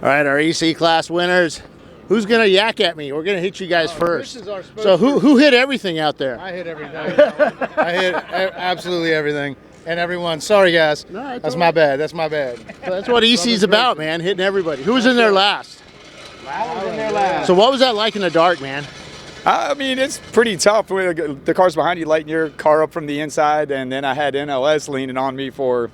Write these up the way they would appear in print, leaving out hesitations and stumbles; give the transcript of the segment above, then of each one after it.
All right, our EC class winners. Who's going to yak at me? We're going to hit you guys first. So who hit everything out there? I hit everything. I hit absolutely everything. And everyone, sorry guys. No, that's my bad. That's my bad. So that's what EC's about, man, hitting everybody. Who was in there last? I was in there last. So what was that like in the dark, man? I mean, it's pretty tough with the cars behind you lighting your car up from the inside, and then I had NLS leaning on me for,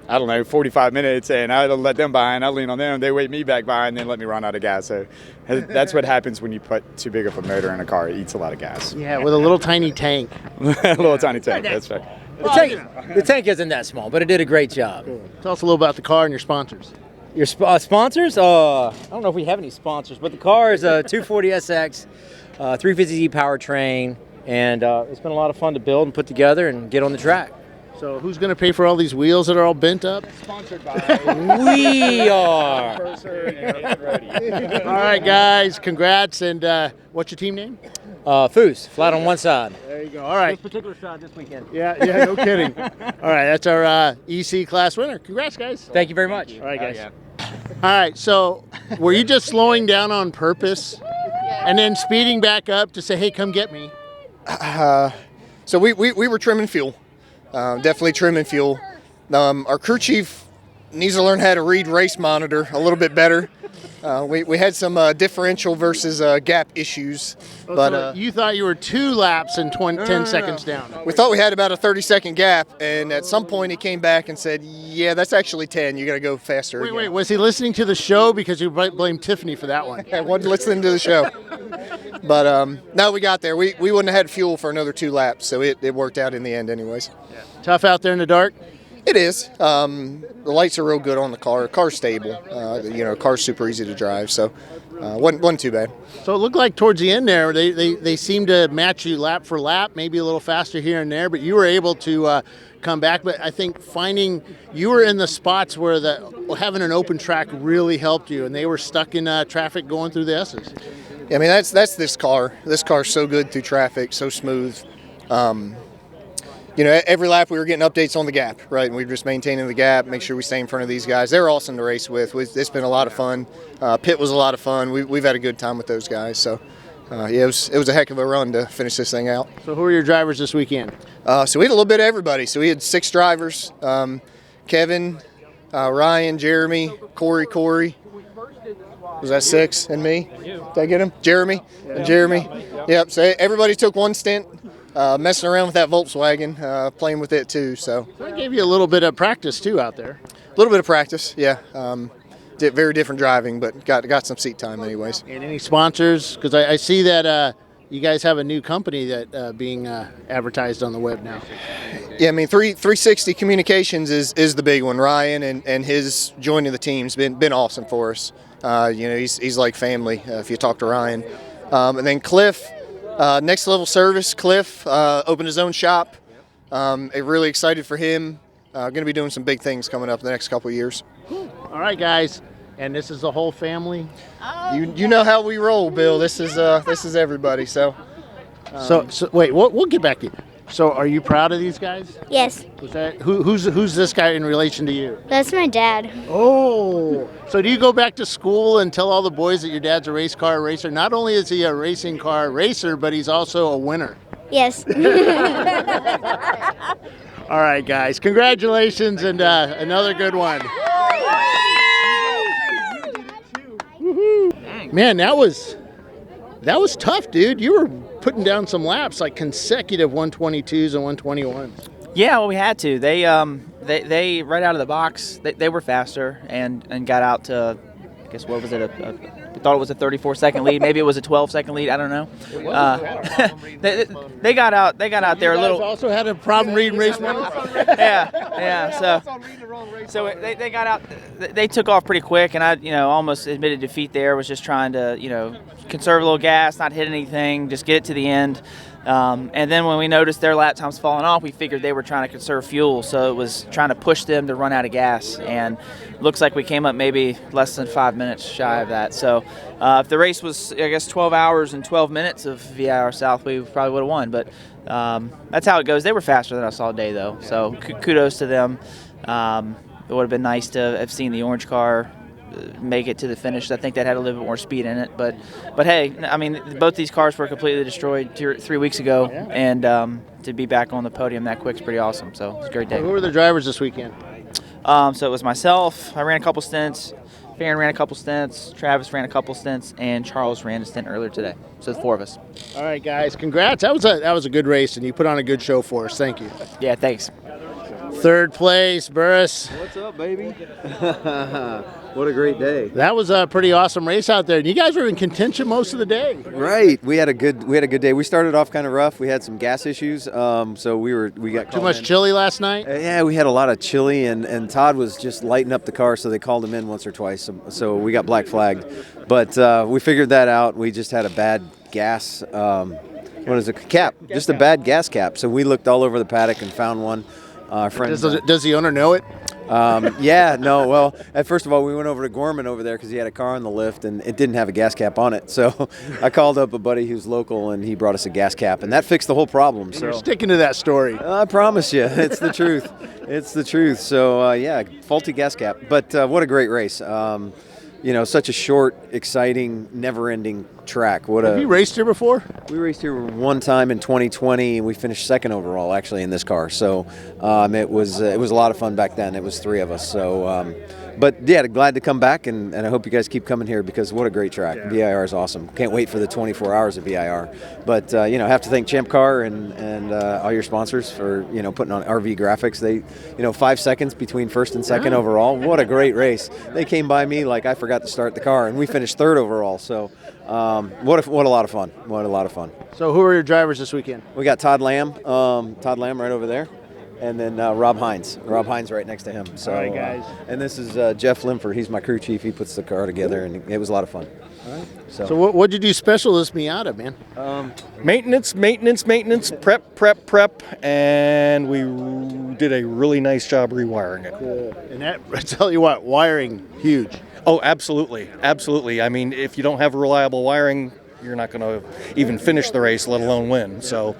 I don't know, 45 minutes, and I let them by, and I lean on them. They wait me back by, and then let me run out of gas. So that's what happens when you put too big of a motor in a car. It eats a lot of gas. Yeah, with a little tiny tank. A little tiny tank, that's right. The tank isn't that small, but it did a great job. Cool. Tell us a little about the car and your sponsors. Your sponsors? I don't know if we have any sponsors, but the car is a 240SX, 350Z powertrain, and it's been a lot of fun to build and put together and get on the track. So who's going to pay for all these wheels that are all bent up? Sponsored by We are. All right, guys, congrats. And what's your team name? Foos, flat on one side. There you go. All right. This particular shot this weekend. Yeah, no kidding. All right, that's our EC class winner. Congrats, guys. Thank you very much. All right, guys. All right, so were you just slowing down on purpose and then speeding back up to say, hey, come get me? So we were trimming fuel, definitely trimming fuel. Our crew chief needs to learn how to read race monitor a little bit better. We had some differential versus gap issues, but so you thought you were 2 laps and 10 seconds down. we thought we had about a 30-second gap, and at some point he came back and said, yeah, that's actually 10. You got to go faster. Wait, was he listening to the show? Because you blamed Tiffany for that one. I wasn't listening to the show. But no, we got there. We wouldn't have had fuel for another 2 laps, so it worked out in the end anyways. Tough out there in the dark? It is. The lights are real good on the car. The car's stable. Car's super easy to drive, so wasn't too bad. So it looked like towards the end there, they seemed to match you lap for lap, maybe a little faster here and there, but you were able to come back. But I think you were in the spots where having an open track really helped you, and they were stuck in traffic going through the S's. I mean, that's this car. This car's so good through traffic, so smooth. Every lap we were getting updates on the gap, right? And we were just maintaining the gap, make sure we stay in front of these guys. They're awesome to race with. It's been a lot of fun. Pit was a lot of fun. We've had a good time with those guys. So, it was a heck of a run to finish this thing out. So who are your drivers this weekend? So we had a little bit of everybody. So we had 6 drivers. Kevin, Ryan, Jeremy, Corey. Was that 6 and me? Did I get him? Jeremy. Yep. So everybody took one stint. Messing around with that Volkswagen, playing with it too. So that gave you a little bit of practice too out there. A little bit of practice, yeah. Did very different driving, but got some seat time anyways. And any sponsors? Because I see that you guys have a new company that being advertised on the web now. Yeah, I mean 360 Communications is the big one. Ryan and his joining the team's been awesome for us. He's like family if you talk to Ryan. And then Cliff. Next Level Service, Cliff opened his own shop. Really excited for him. Going to be doing some big things coming up in the next couple of years. All right, guys, and this is the whole family. You know how we roll, Bill. This is everybody. So wait, we'll get back to you. So, are you proud of these guys? Yes. Who's this guy in relation to you? That's my dad. Oh, so do you go back to school and tell all the boys that your dad's a race car racer? Not only is he a racing car racer, but he's also a winner. Yes. All right, guys, congratulations and another good one. Man, that was tough, dude. You were putting down some laps, like consecutive 122s and 121s. Yeah, well, we had to. They right out of the box, they were faster and got out to, I guess, what was it? I thought it was a 34-second lead. Maybe it was a 12-second lead. I don't know. They got out there a little. You guys also had a problem reading race monitor. Yeah. So they got out. They took off pretty quick, and I almost admitted defeat there. Was just trying to conserve a little gas, not hit anything, just get it to the end. And then when we noticed their lap times falling off, we figured they were trying to conserve fuel, so it was trying to push them to run out of gas. And looks like we came up maybe less than 5 minutes shy of that. So if the race was, I guess, 12 hours and 12 minutes of VIR South, we probably would have won. But that's how it goes. They were faster than us all day, though. So kudos to them. It would have been nice to have seen the orange car make it to the finish. I think that had a little bit more speed in it. But hey, I mean, both these cars were completely destroyed 3 weeks ago, and to be back on the podium that quick is pretty awesome. So it's a great day. Who were the drivers this weekend? So it was myself. I ran a couple stints. Farron ran a couple stints. Travis ran a couple stints, and Charles ran a stint earlier today. So the 4 of us. All right, guys, congrats. That was a good race, and you put on a good show for us. Thank you. Yeah, thanks. 3rd place, Buras. What's up, baby? What a great day. That was a pretty awesome race out there. And you guys were in contention most of the day. Right. We had a good day. We started off kind of rough. We had some gas issues. So we got too much chili last night? Yeah, we had a lot of chili, and Todd was just lighting up the car, so they called him in once or twice. So we got black flagged. But we figured that out. We just had a bad gas what is it? Cap. Just a bad gas cap. So we looked all over the paddock and found one. Does the owner know it? Yeah, no. Well, first of all, we went over to Gorman over there because he had a car on the lift and it didn't have a gas cap on it. So I called up a buddy who's local and he brought us a gas cap, and that fixed the whole problem. So you're sticking to that story. I promise you, it's the truth. It's the truth. So yeah, faulty gas cap. But what a great race. Such a short, exciting, never-ending track. Have you raced here before? We raced here one time in 2020, and we finished 2nd overall, actually, in this car. So it was a lot of fun back then. It was 3 of us. So, but yeah, glad to come back, and I hope you guys keep coming here because what a great track. Yeah. VIR is awesome. Can't wait for the 24 hours of VIR. But have to thank ChampCar and all your sponsors for putting on RV graphics. They 5 seconds between 1st and 2nd overall. What a great race. They came by me like I forgot to start the car, and we finished 3rd overall. So what a lot of fun. What a lot of fun. So who are your drivers this weekend? We got Todd Lamb right over there. And then Rob Hines. Rob Hines right next to him. So, all right, guys. And this is Jeff Limford. He's my crew chief. He puts the car together, and it was a lot of fun. All right. So what did you do special this Miata, man? Maintenance, prep, and we did a really nice job rewiring it. Cool. And that, I tell you what, wiring, huge. Oh, absolutely. I mean, if you don't have reliable wiring, you're not going to even finish the race, let alone win. So.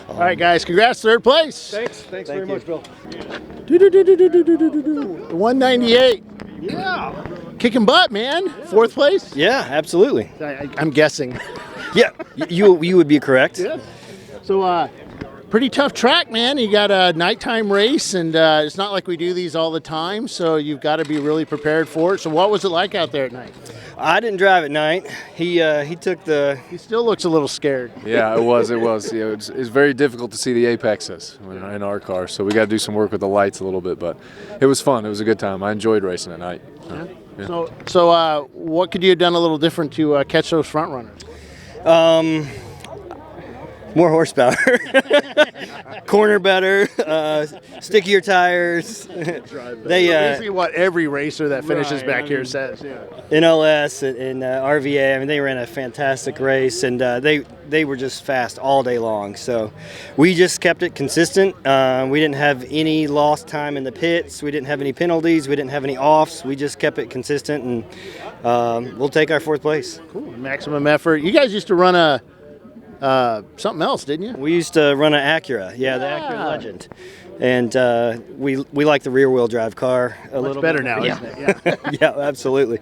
All right, guys. Congrats, 3rd place. Thanks very much, Bill. 198. Yeah. Kicking butt, man. 4th place? Yeah, absolutely. I'm guessing. Yeah, you would be correct. Yeah. So, pretty tough track, man. You got a nighttime race, and it's not like we do these all the time, so you've got to be really prepared for it. So what was it like out there at night? I didn't drive at night. He took the... He still looks a little scared. Yeah, it was. Yeah, it's very difficult to see the apexes in our car, so we got to do some work with the lights a little bit, but it was fun. It was a good time. I enjoyed racing at night. Yeah. So what could you have done a little different to catch those front runners? More horsepower, corner better, stickier tires. Basically what every racer that finishes back here says. Yeah. NLS and RVA, I mean, they ran a fantastic race, and they were just fast all day long. So we just kept it consistent. We didn't have any lost time in the pits. We didn't have any penalties. We didn't have any offs. We just kept it consistent, and we'll take our 4th place. Cool. Maximum effort. You guys used to run something else, didn't you? We used to run an Acura, the Acura Legend, and we like the rear-wheel drive car a little better bit. now, isn't it? Yeah. Yeah, absolutely.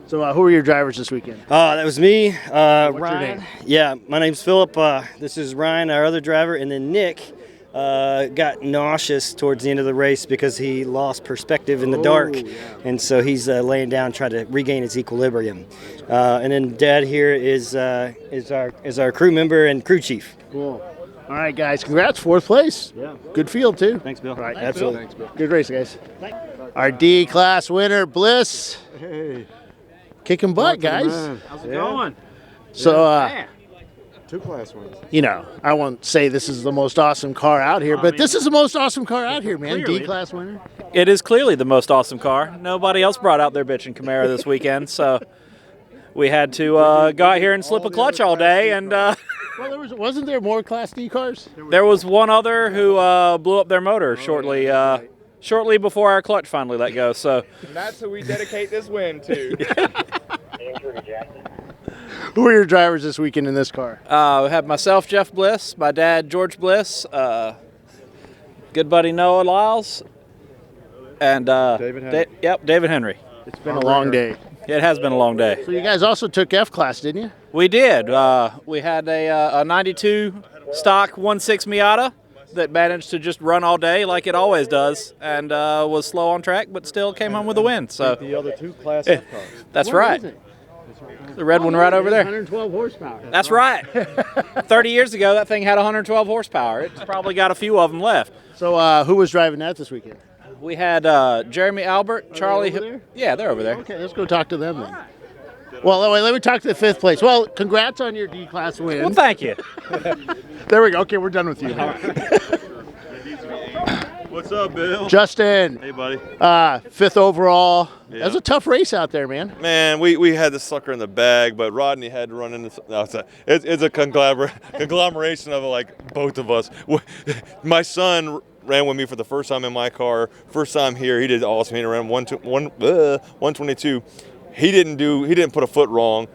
So who are your drivers this weekend? That was me, What's Ryan. your name? Yeah, my name's Philip. This is Ryan, our other driver, and then Nick got nauseous towards the end of the race because he lost perspective in the dark, and so he's laying down trying to regain his equilibrium. And then Dad here is our crew member and crew chief. Cool. All right, guys. Congrats, 4th place. Yeah. Good field too. Thanks, Bill. All right, absolutely. Thanks, Bill. Good race, guys. Our D class winner, Bliss. Hey. Kicking butt, guys. How's it going? So, 2 class wins. I won't say this is the most awesome car out here, but this is the most awesome car out here, man. Clearly. D-class winner. It is clearly the most awesome car. Nobody else brought out their bitchin' Camaro this weekend, so we had to go out here and slip a clutch all day. And well, wasn't there more Class D cars? There was one other who blew up their motor shortly before our clutch finally let go. So And that's who we dedicate this win to. Who are your drivers this weekend in this car? We have myself, Jeff Bliss, my dad, George Bliss, good buddy Noah Lyles, and David Henry. David Henry. It's been a long day. It has been a long day. So you guys also took F-Class, didn't you? We did. We had a 92 stock 1.6 Miata that managed to just run all day like it always does, and was slow on track, but still came home with a win. So The other two Class F cars. that's What right. is it? The red one right over there. 112 horsepower. That's right. 30 years ago, that thing had 112 horsepower. It's probably got a few of them left. So who was driving that this weekend? We had Jeremy Albert, Charlie. over there? Yeah, they're over there. Okay, let's go talk to them then. Well, wait, let me talk to the 5th place. Well, congrats on your D-Class win. Well, thank you. There we go. Okay, we're done with you. What's up, Bill? Justin. Hey, buddy. 5th overall. Yeah. That was a tough race out there, man. Man, we had this sucker in the bag, but Rodney had to run into. No, it's a conglomeration of like both of us. My son ran with me for the first time in my car. First time here, he did awesome. He ran 122. He didn't put a foot wrong.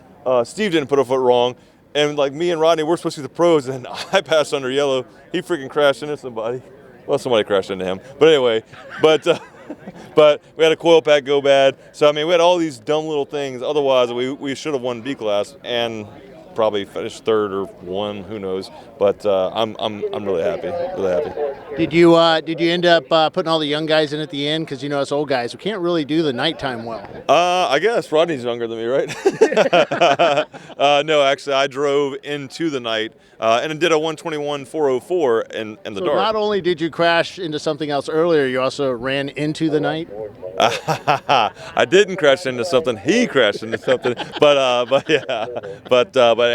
Steve didn't put a foot wrong. And like me and Rodney, we're supposed to be the pros, and I passed under yellow. He freaking crashed into somebody. Well, somebody crashed into him. But anyway, but we had a coil pack go bad. So I mean, we had all these dumb little things. Otherwise, we should have won B class and probably finished 3rd or 1. Who knows? But I'm really happy. Really happy. Did you end up putting all the young guys in at the end? Because you know us old guys, we can't really do the nighttime well. I guess Rodney's younger than me, right? No, actually, I drove into the night and did a 121.404 in the So dark. not only did you crash into something else earlier, you also ran into the night. I didn't crash into something. He crashed into something, but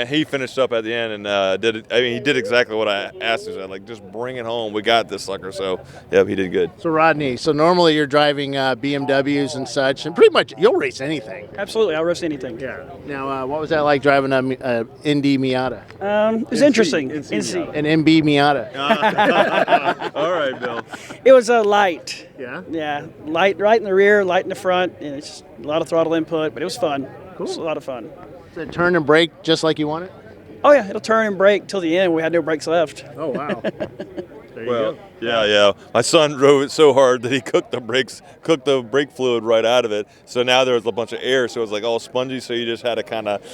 he finished up at the end and did it. I mean, he did exactly what I asked him. Like, just bring it home. We got this sucker. So, yeah, he did good. So Rodney, so normally you're driving BMWs and such, and pretty much you'll race anything. Absolutely, I'll race anything. Yeah. Now, what was that like driving a Indy Miata? It was interesting. NC. An MB Miata. All right, Bill. It was a light. Yeah. Yeah, light right in the rear, light in the front, and it's just a lot of throttle input, but it was fun. Cool. It was a lot of fun. Does it turn and brake just like you want it? Oh yeah, it'll turn and brake till the end. We had no brakes left. Oh wow. Well, yeah. My son drove it so hard that he cooked the brake fluid right out of it. So now there was a bunch of air, so it was like all spongy. So you just had to kind of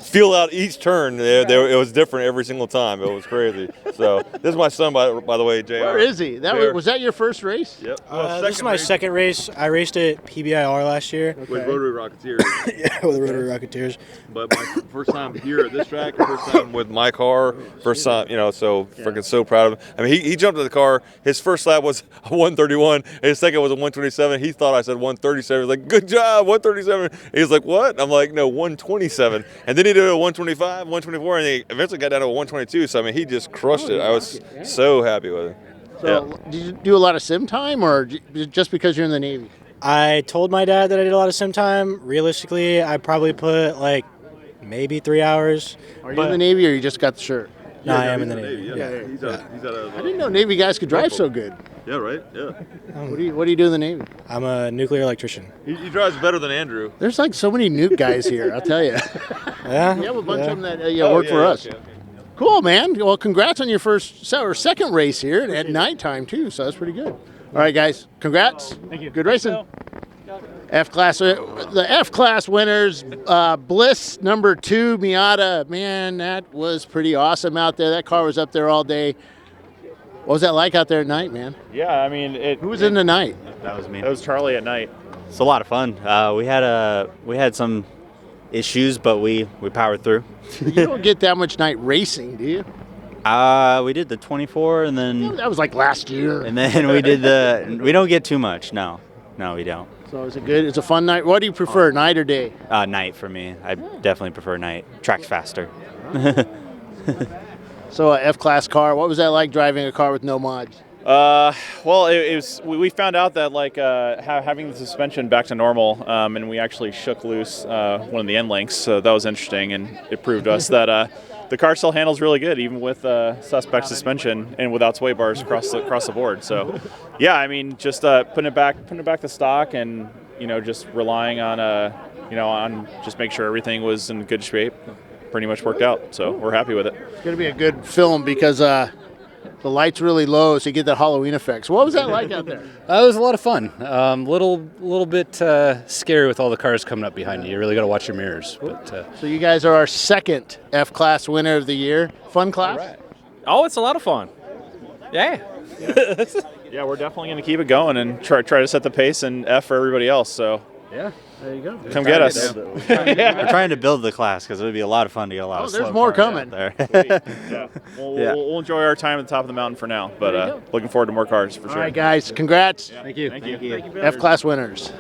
feel out each turn. It was different every single time. It was crazy. So this is my son, by the way, JR. Where is he? Was that your first race? Yep. This is my second race. I raced at PBIR last year. With Rotary Rocketeers. Yeah, with the Rotary Rocketeers. But my first time here at this track, first time with my car, first time, so freaking so proud of him. I mean, he jumped in the car. His first lap was a 131, and his second was a 127. He thought I said 137. He was like, good job, 137. And he was like, what? I'm like, no, 127. And then he did a 125, 124, and he eventually got down to a 122. So, I mean, he just crushed it. I was so happy with him. So, did you do a lot of sim time, or just because you're in the Navy? I told my dad that I did a lot of sim time. Realistically, I probably put like maybe 3 hours. Are you in the Navy, or you just got the shirt? No, I am in the Navy. Yeah. He's out of, I didn't know Navy guys could drive so good. Yeah, right? Yeah. What do you do in the Navy? I'm a nuclear electrician. He drives better than Andrew. There's like so many nuke guys here, I'll tell you. Yeah. You have a bunch of them that work for us. Okay. Cool, man. Well, congrats on your second race here at nighttime too. So that's pretty good. All right, guys. Congrats. Thank you. Good racing. F-Class, the F-Class winners, Bliss number 2 Miata. Man, that was pretty awesome out there. That car was up there all day. What was that like out there at night, man? Yeah, I mean, Who was in the night? That was me. That was Charlie at night. It's a lot of fun. We had some issues, but we powered through. You don't get that much night racing, do you? We did the 24, and then that was like last year. And then we did we don't get too much. No, we don't. So is it good? It's a fun night. What do you prefer, night or day? Night for me. I definitely prefer night. Track's faster. So a F-Class car. What was that like driving a car with no mods? Well, it was. We found out that having the suspension back to normal, and we actually shook loose one of the end links. So that was interesting, and it proved to us that the car still handles really good, even with suspect suspension and without sway bars across the board. So, yeah, I mean, just putting it back to stock, and just relying on on just make sure everything was in good shape. Pretty much worked out. So we're happy with it. It's going to be a good film because the light's really low, so you get that Halloween effect. So what was that like out there? It was a lot of fun. Little bit scary with all the cars coming up behind you. You really got to watch your mirrors. But So you guys are our second F-Class winner of the year. Fun class? Oh, it's a lot of fun. Yeah. Yeah, we're definitely going to keep it going and try to set the pace and F for everybody else. So yeah, there you go. Come get us. We're trying to build the class because it would be a lot of fun to get a lot of there's slow more cars coming. out there. Yeah. Yeah. We'll enjoy our time at the top of the mountain for now, but looking forward to more cars for All sure. right, guys. Congrats. Thank you. Thank you. F-Class winners.